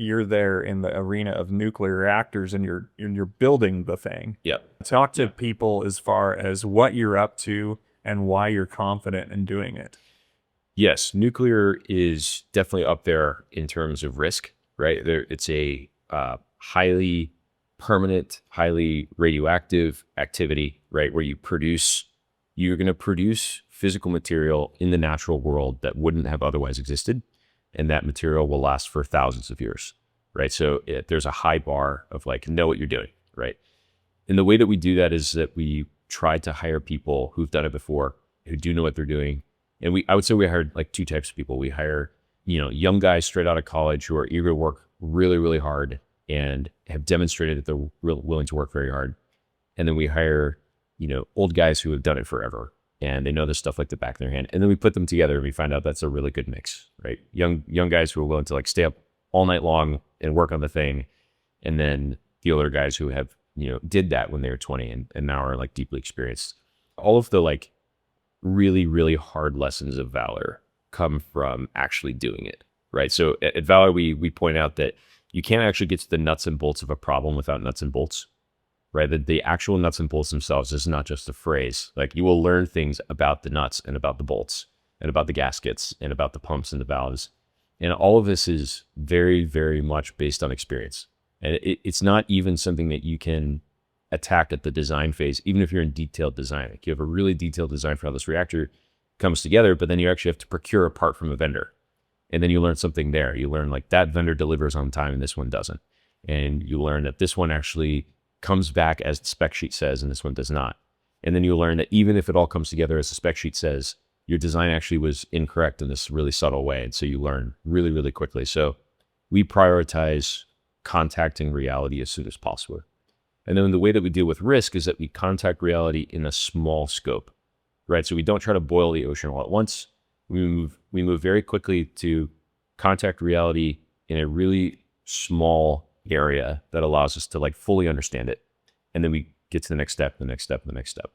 you're there in the arena of nuclear reactors and you're building the thing. Yep. Talk to people as far as what you're up to and why you're confident in doing it. Yes, nuclear is definitely up there in terms of risk, right? It's a highly permanent, highly radioactive activity, right? Where you're going to produce physical material in the natural world that wouldn't have otherwise existed. And that material will last for thousands of years, right? So there's a high bar of like, know what you're doing, right? And the way that we do that is that we try to hire people who've done it before, who do know what they're doing. And I would say we hired like two types of people. We hire, young guys straight out of college who are eager to work really, really hard and have demonstrated that they're willing to work very hard. And then we hire, old guys who have done it forever and they know this stuff like the back of their hand. And then we put them together and we find out that's a really good mix, right? Young guys who are willing to like stay up all night long and work on the thing. And then the older guys who have, did that when they were 20 and now are like deeply experienced. All of the like really, really hard lessons of Valor come from actually doing it, right? So at Valor, we point out that you can't actually get to the nuts and bolts of a problem without nuts and bolts, right? That the actual nuts and bolts themselves is not just a phrase. Like you will learn things about the nuts and about the bolts and about the gaskets and about the pumps and the valves. And all of this is very, very much based on experience. And it's not even something that you can attack at the design phase, even if you're in detailed design. Like you have a really detailed design for how this reactor comes together, but then you actually have to procure a part from a vendor. And then you learn something there. You learn like that vendor delivers on time and this one doesn't. And you learn that this one actually comes back as the spec sheet says and this one does not. And then you learn that even if it all comes together as the spec sheet says, your design actually was incorrect in this really subtle way. And so you learn really, really quickly. So we prioritize contacting reality as soon as possible. And then the way that we deal with risk is that we contact reality in a small scope, right? So we don't try to boil the ocean all at once. We move very quickly to contact reality in a really small area that allows us to like fully understand it. And then we get to the next step, the next step, the next step.